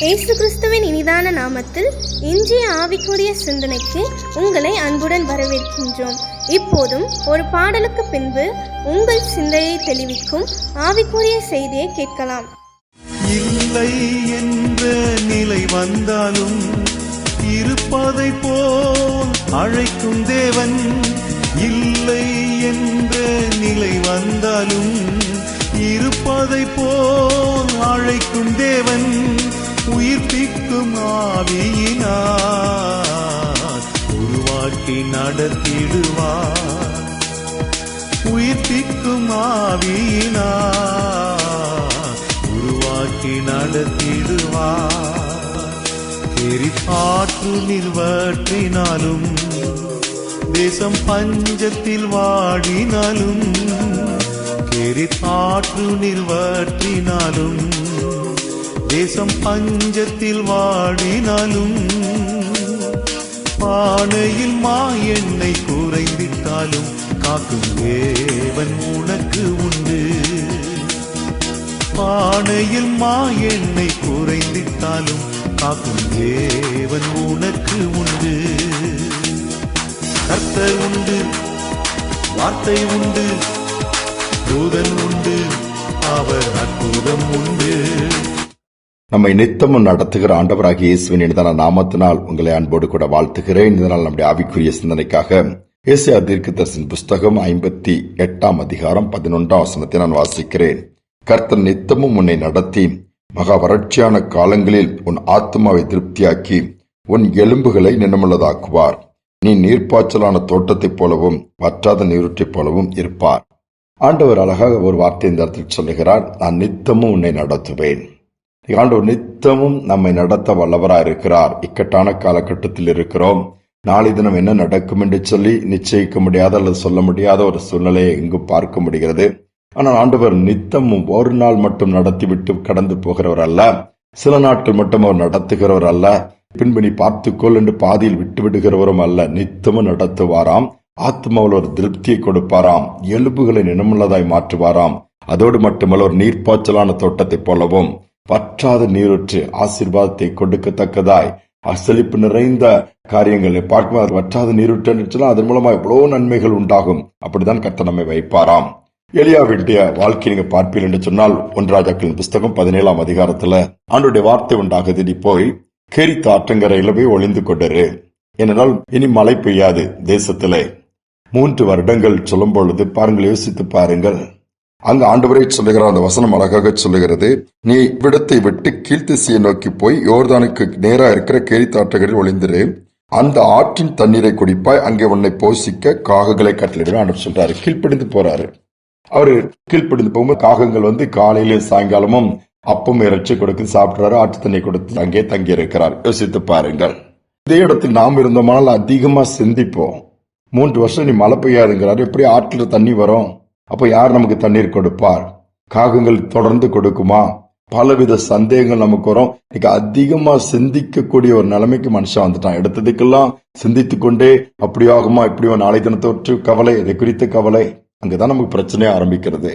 இயேசு கிறிஸ்துவின் இனிதான நாமத்தில் இன்றைய ஆவிக்குரிய சிந்தனைக்கு உங்களை அன்புடன் வரவேற்கின்றோம். இப்போதும் ஒரு பாடலுக்கு பின்பு உங்கள் சிந்தையை தெளிவிக்கும் ஆவிக்குரிய செய்தியை கேட்கலாம். இல்லை என்ற நிலை வந்தாலும் இருப்பதை போல் அழைக்கும் தேவன். இல்லை என்ற நிலை வந்தாலும் இருப்பதை போல் அழைக்கும் தேவன். உயிர்ப்பிக்கும் ஆவியினார் உருவாக்கி நடத்திடுவார். உயிர்ப்பிக்கும் ஆவியினார் உருவாக்கி நடத்திடுவார். எரிபாற்று நிர்வற்றினாலும் தேசம் பஞ்சத்தில் வாடினாலும், எரிபாற்று நிர்வற்றினாலும் தேசம் பஞ்சத்தில் வாடினாலும், பானையில் மா எண்ணெய் குறைந்திட்டாலும் காக்கும் தேவன் உனக்கு உண்டு. பானையில் மா எண்ணெய் குறைந்திட்டாலும் காக்கும் தேவன் உனக்கு உண்டு. கர்த்தர் உண்டு, வார்த்தை உண்டு, தூதன் உண்டு, அவர் அற்புதம் உண்டு. நம்மை நித்தமும் நடத்துகிற ஆண்டவராகிய இயேசுவின் இனிதான நாமத்தினால் உங்களை அன்போடு கூட வாழ்த்துகிறேன். இதனால் நம்முடைய ஆவிக்குரிய சிந்தனைக்காக ஏசாயா தீர்க்கதரிசியின் புஸ்தகம் 58 அதிகாரம் 11 வசனத்தை நான் வாசிக்கிறேன். கர்த்தர் நித்தமும் உன்னை நடத்தி மகா வறட்சியான காலங்களில் உன் ஆத்மாவை திருப்தியாக்கி உன் எலும்புகளை நினமுள்ளதாக்குவார். நீ நீர்ப்பாய்ச்சலான தோட்டத்தைப் போலவும் வற்றாத நீரூற்றைப் போலவும் இருப்பார். ஆண்டவர் அழகாக ஒரு வார்த்தை இந்த இடத்தில் சொல்லுகிறார், நான் நித்தமும் உன்னை நடத்துவேன். ஆண்டவர் நித்தமும் நம்மை நடத்த வல்லவராய் இருக்கிறார். இக்கட்டான காலகட்டத்தில் இருக்கிறோம். நாளை தினம் என்ன நடக்கும் என்று சொல்லி நிச்சயிக்க முடியாத அல்லது சொல்ல முடியாத ஒரு சூழ்நிலையை இங்கு பார்க்க முடிகிறது. ஆனால் ஆண்டவர் நித்தமும் ஒரு நாள் மட்டும் நடத்திவிட்டு கடந்து போகிறவர் அல்ல. சில நாட்கள் மட்டும் அவர் நடத்துகிறவர் அல்ல. பின்பு நீ பார்த்துக்கொள் என்று பாதியில் விட்டு விடுகிறவரும் அல்ல. நித்தமும் நடத்துவாராம். ஆத்மாவில் ஒரு திருப்தியை கொடுப்பாராம். எலும்புகளை நினமுள்ளதாய் மாற்றுவாராம். அதோடு மட்டுமல்ல, ஒரு நீர்ப்பாய்ச்சலான தோட்டத்தைப் போலவும் வற்றாத நீரூற்று ஆசீர்வாதத்தை கொடுக்கத்தக்கதாய் செழிப்பு நிறைந்த காரியங்களை பார்க்கும். வற்றாத நீரூற்று அதன் மூலமா எவ்வளவு நன்மைகள் உண்டாகும். அப்படித்தான் கர்த்தர் நம்மை வைப்பாராம். எலியாவுடைய வாழ்க்கை நீங்க பார்ப்பீர்கள் என்று சொன்னால் 1 ராஜாக்களின் புஸ்தகம் 17 அதிகாரத்துல ஆண்டவருடைய வார்த்தை உண்டாகுது, நீ போய் கேரித் ஆற்றங்கரையில போய் ஒளிந்து கொண்டிரு, ஏனென்றால் இனி மழை பெய்யாது தேசத்திலே. 3 வருடங்கள் சொல்லும் பொழுது பாருங்கள், யோசித்து பாருங்கள். அங்கு ஆண்டவரே சொல்லுகிறார், அந்த வசனம் அழகாக சொல்லுகிறது, நீ விடத்தை விட்டு கீழ்த்திசையை நோக்கி போய் யோர்தானுக்கு நேரா இருக்கிற கேரித் ஆற்றங்கரையில் ஒளிந்திரு, அந்த ஆற்றின் தண்ணீரை குடிப்பாய், அங்கே உன்னை போஷிக்க காகங்களை கட்டளையிடுவேன் ஆண்டவர் சொல்றாரு. கீழ்ப்படிந்து போறாரு. அவரு கீழ்ப்படிந்து போகும்போது காகங்கள் காலையிலும் சாயங்காலமும் அப்பம் இறைச்சி கொடுத்து சாப்பிடுறாரு, ஆற்று தண்ணி கொடுத்து அங்கே தங்கி இருக்கிறார். யோசித்து பாருங்கள். இதே இடத்தில் நாம் இருந்தோமானால் அதிகமா சிந்திப்போம். 3 வருஷம் நீ மழை பெய்யாதுங்கிறாரு, எப்படி ஆற்றுல தண்ணி வரும்? அப்ப யார் நமக்கு தண்ணீர் கொடுப்பார்? காகங்கள் தொடர்ந்து கொடுக்குமா? பலவித சந்தேகங்கள் நமக்கு வரும். அதிகமா சிந்திக்கக்கூடிய ஒரு நிலைமைக்கு மனுஷன் வந்துட்டான். எடுத்ததுக்கெல்லாம் சிந்தித்து கொண்டே அப்படி ஆகுமா, இப்படியோ, நாளை தினத்தொற்று கவலை, இதை குறித்த கவலை. அங்கதான் நமக்கு பிரச்சனையே ஆரம்பிக்கிறது.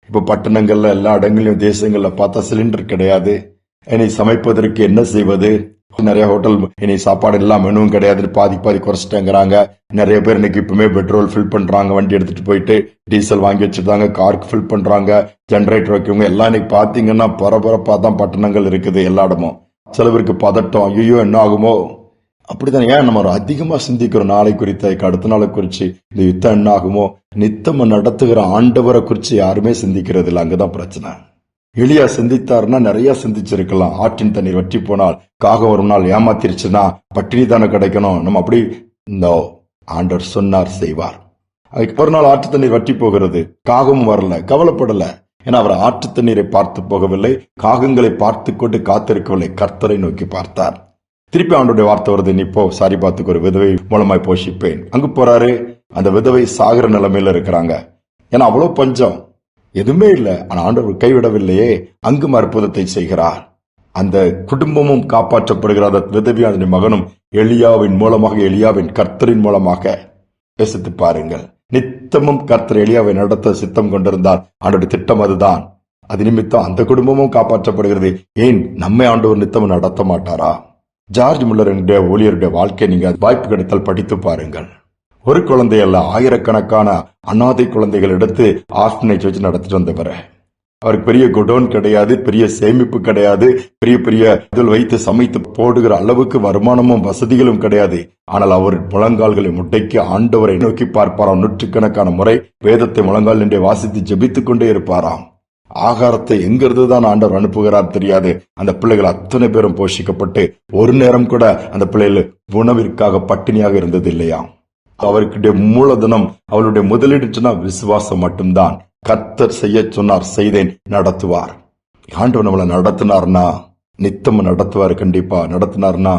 இப்ப பட்டணங்கள்ல எல்லா இடங்களையும் தேசங்கள்ல பார்த்தா சிலிண்டர் கிடையாது. இனி சமைப்பதற்கு என்ன செய்வது? நிறைய ஹோட்டல் இனி சாப்பாடு எல்லாம் மெனுவும் கிடையாது, பாதி குறைச்சிட்டாங்கிறாங்க. நிறைய பேர் இன்னைக்கு இப்பவுமே பெட்ரோல் ஃபில் பண்றாங்க, வண்டி எடுத்துட்டு போயிட்டு டீசல் வாங்கி வச்சிருந்தாங்க, காருக்கு ஃபில் பண்றாங்க, ஜெனரேட்டர் வைக்கவங்க எல்லாம் இன்னைக்கு பாத்தீங்கன்னா பரபரப்பா தான் பட்டணங்கள் இருக்குது எல்லா இடமும். சில பேருக்கு பதட்டம், ஐயோ என்ன ஆகுமோ? அப்படித்தான். ஏன் நம்ம அதிகமா சிந்திக்கிறோம் நாளை குறித்த, அடுத்த நாளை குறிச்சு, இந்த யுத்தம் என்ன ஆகுமோ? நித்தம் நடத்துகிற ஆண்டவரை குறிச்சு யாருமே சிந்திக்கிறது இல்லை. அங்கதான் பிரச்சனை. எலியா சிந்தித்தாருன்னா நிறைய சிந்திச்சிருக்கலாம். ஆற்றின் தண்ணீர் வற்றி போனால், காகம் ஒரு நாள் ஏமாத்திருச்சுன்னா பட்டினி தானே கிடைக்கணும். நம்ம அப்படி இந்த ஆண்டவர் சொன்னார் செய்வார். அதுக்கு ஒரு நாள் ஆற்று தண்ணீர் வற்றி போகிறது, காகமும் வரல, கவலைப்படல. ஏன்னா அவர் ஆற்று தண்ணீரை பார்த்து போகவில்லை, காகங்களை பார்த்து கொண்டு காத்திருக்கவில்லை, கர்த்தரை நோக்கி பார்த்தார். திருப்பி ஆண்டோடைய வார்த்தை வருது, நீ போ, சாரி பார்த்துக்கு ஒரு விதவை மூலமாய் போஷிப்பேன். அங்கு போறாரு, அந்த விதவை சாகிற நிலைமையில இருக்கிறாங்க. ஏன்னா அவ்வளவு பஞ்சம், எதுவுமே இல்லை. ஆனா ஆண்டவர் கைவிடவில்லையே, அங்கும் அற்புதத்தை செய்கிறார். அந்த குடும்பமும் காப்பாற்றப்படுகிறார். விதவியும் அதன் மகனும் எலியாவின் மூலமாக, எலியாவின் கர்த்தரின் மூலமாக. யோசித்து பாருங்கள். நித்தமும் கர்த்தர் எலியாவை நடத்த சித்தம் கொண்டிருந்தார். ஆண்டோட திட்டம் அதுதான். அது நிமித்தம் அந்த குடும்பமும் காப்பாற்றப்படுகிறது. ஏன் நம்மை ஆண்டவர் நித்தமும் நடத்த மாட்டாரா? ஜார்ஜ் முல்லர் என்ற ஊழியருடைய வாழ்க்கை நீங்க வாய்ப்பு கிடைத்தால் படித்து பாருங்கள். ஒரு குழந்தை அல்ல, ஆயிரக்கணக்கான அனாதை குழந்தைகள் எடுத்து ஆர்ஃபனேஜ் வச்சு நடத்திட்டு வந்தவர். அவருக்கு பெரிய குடோன் கிடையாது, பெரிய சேமிப்பு கிடையாது, பெரிய பெரிய இதில் வைத்து சமைத்து போடுகிற அளவுக்கு வருமானமும் வசதிகளும் கிடையாது. ஆனால் அவர் முழங்கால்களை முட்டைக்கு ஆண்டவரை நோக்கி பார்ப்பாராம். நூற்றுக்கணக்கான முறை வேதத்தை முழங்கால் நின்றே வாசித்து ஜெபித்துக் கொண்டே இருப்பாராம். ஆகாரத்தை எங்கிருந்துதான் ஆண்டவர் அனுப்புகிறார் தெரியாது. அந்த பிள்ளைகள் அத்தனை பேரும் போஷிக்கப்பட்டு ஒரு நேரம் கூட அந்த பிள்ளைகள் உணவிற்காக பட்டினியாக இருந்தது இல்லையா? அவருடைய மூலதனம், அவருடைய முதலீடு சொன்னா விசுவாசம் மட்டும்தான். கர்த்தர் செய்ய சொன்னார், செய்தேன், நடத்துவார். ஆண்டவர் நம்மளை நடத்தினார்னா நித்தம் நடத்துவார். கண்டிப்பா நடத்தினார்னா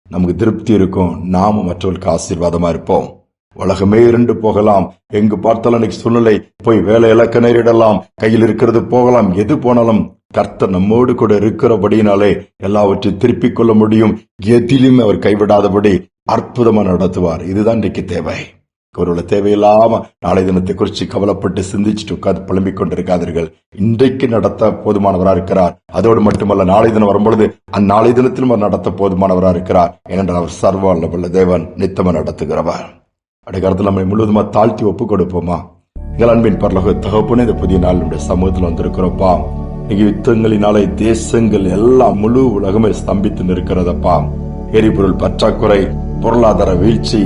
நமக்கு திருப்தி இருக்கும், நாம மற்றவர்களுக்கு ஆசீர்வாதமா இருப்போம். உலகமே இருண்டு போகலாம், எங்கு பார்த்தாலும் இன்னைக்கு சூழ்நிலை போய் வேலை இழக்க நேரிடலாம், கையில் இருக்கிறது போகலாம், எது போனாலும் கர்த்தர் நம்மோடு கூட இருக்கிறபடினாலே எல்லாவற்றையும் திருப்பிக் கொள்ள முடியும். எதிலும் அவர் கைவிடாதபடி அற்புதமா நடத்துவார். இதுதான் இன்றைக்கு தேவை. ஒருவேளை தேவையில்லாம நாளை தினத்தை குறித்து கவலைப்பட்டு சிந்திச்சுட்டு உட்கார்ந்து புலம்பிக் கொண்டிருக்காதீர்கள். இன்றைக்கு நடத்த போதுமானவரா இருக்கிறார். அதோடு மட்டுமல்ல, நாளை தினம் வரும்பொழுது அந்நாளை தினத்திலும் அவர் நடத்த போதுமானவரா இருக்கிறார். ஏனென்றால் அவர் சர்வ வல்லமையுள்ள தேவன், நித்தமா நடத்துகிறவர். அடைக்காலத்தில் நம்மை முழுவதுமா தாழ்த்தி ஒப்பு கொடுப்போமா? எங்கள் அன்பின் பரலோக தகப்பனே, இந்த புதிய நாள் நம்முடைய சமூகத்தில் வந்திருக்கிறோப்பா. இன்னைக்கு யுத்தங்களினாலே தேசங்கள் எல்லாம் முழு உலகமே ஸ்தம்பித்து நிற்கிறதப்பா. எரிபொருள் பற்றாக்குறை, பொருளாதார வீழ்ச்சி,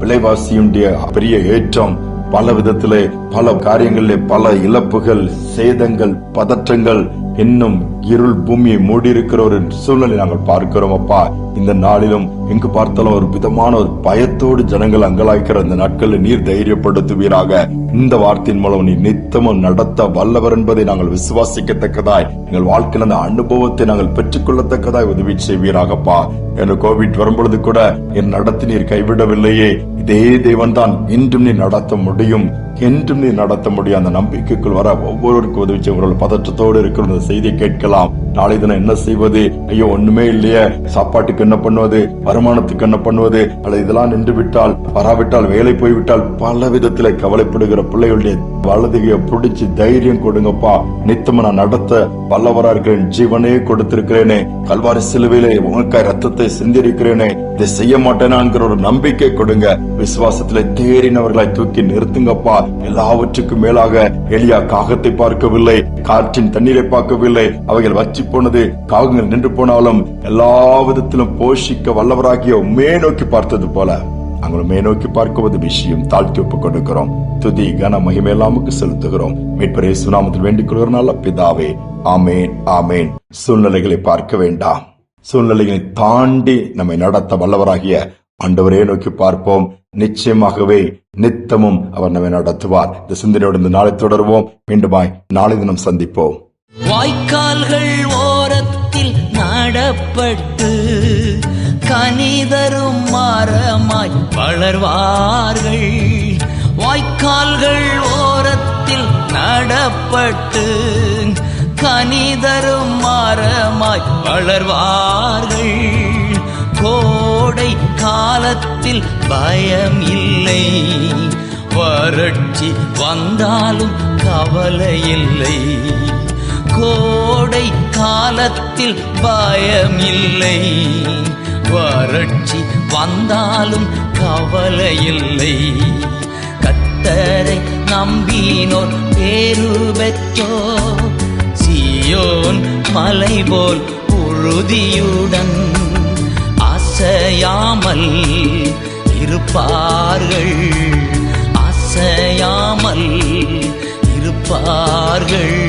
விலைவாசியுடைய பெரிய ஏற்றம், பல விதத்திலே பல காரியங்களிலே பல இழப்புகள், சேதங்கள், பதற்றங்கள், இன்னும் இருள் பூமியை மூடியிருக்கிற ஒரு சூழ்நிலை நாங்கள் பார்க்கிறோம் அப்பா. இந்த நாளிலும் எங்கு பார்த்தாலும் ஒரு விதமான ஒரு பயத்தோடு ஜனங்கள் அங்கலாய்க்கிற இந்த நாட்களில் நீர் தைரியப்படுத்துவீராக. இந்த வார்த்தையின் மூலம் நீ நித்தமும் நடத்த வல்லவர் என்பதை நாங்கள் விசுவாசிக்கத்தக்கதாய், எங்கள் வாழ்க்கையில் அந்த அனுபவத்தை நாங்கள் பெற்றுக்கொள்ளத்தக்கதாய் உதவி செய்வீராகப்பா. எனக்கு கோவிட் வரும்பொழுது கூட என் நடத்தி நீர் கைவிடவில்லையே, இதே தேவன் தான் இன்றும் நீ நடத்த முடியும், என்றும் நீ நடத்த முடியும். அந்த நம்பிக்கைக்குள் வர ஒவ்வொருவருக்கும் உதவி செய்ய பதற்றத்தோடு இருக்கிற இந்த செய்தியை கேட்கலாம். நாளை தினம் என்ன செய்வது, ஐயோ ஒண்ணுமே இல்லையே, சாப்பாட்டுக்கு என்ன பண்ணுவது, வருமானத்துக்கு என்ன பண்ணுவது, அல்லது இதெல்லாம் நின்று விட்டால், வராவிட்டால், வேலை போய்விட்டால், பல விதத்துல கவலைப்படுகிற பிள்ளைகளுடைய வலதுகையை பிடிச்சு தைரியம் கொடுங்கப்பா. நித்தம் நான் நடத்த வல்லவரா இருக்கிறேன், ஜீவனே கொடுத்திருக்கிறேனே, கல்வாரி சிலுவையிலே உனக்காய் ரத்தத்தை சிந்திருக்கிறேனே, இதை செய்ய மாட்டேனான்கிற ஒரு நம்பிக்கை கொடுங்க. விசுவாசத்திலே தேறினவர்களாய் தூக்கி நிறுத்துங்கப்பா. எல்லாவற்றுக்கும் மேலாக எலியா காகத்தை பார்க்கவில்லை, காற்றின் தண்ணீரை பார்க்கவில்லை, அவைகள் வற்றி போனது, காகங்கள் நின்று போனாலும் எல்லா விதத்திலும் போஷிக்க வல்லவராகிய உம்மே நோக்கி பார்த்தது போல நாங்கள் மே நோக்கி பார்க்குவது விஷயம் தாழ்த்தி ஒப்புக் கொடுக்கிறோம். துதி கன மகிமை எல்லாமுக்கு செலுத்துகிறோம். மீட்பர் இயேசு நாமத்தில் வேண்டிக் கொள்கிற நல்ல பிதாவே, ஆமேன், ஆமேன். சூழ்நிலைகளை பார்க்க வேண்டாம், சூழ்நிலைகளை தாண்டி நம்மை நடத்த வல்லவராகிய ஆண்டவரே நோக்கி பார்ப்போம். நிச்சயமாகவே நித்தமும் அவர் நம்மை நடத்துவார். இந்த சிந்தனையோடு இந்த நாளை தொடர்வோம். மீண்டுமாய் நாளை தினம் சந்திப்போம். வாய்க்கால்கள் ஓரத்தில் நடப்பட்டு கனிதரும் மரமாய் வளர்வார்கள். வாய்க்கால்கள் ஓரத்தில் நடப்பட்டு கனிதரும் மரமாய் வளர்வார்கள். கோடை காலத்தில் பயம் இல்லை, வறட்சி வந்தாலும் கவலை இல்லை. கோடை காலத்தில் பயம் இல்லை, வறட்சி வந்தாலும் கவலை இல்லை. கர்த்தரை நம்பினோர் பேரு பெற்றோர், சீயோன் மலை போல் உறுதியுடன் அசையாமல் இருப்பார்கள், அசையாமல் இருப்பார்கள்.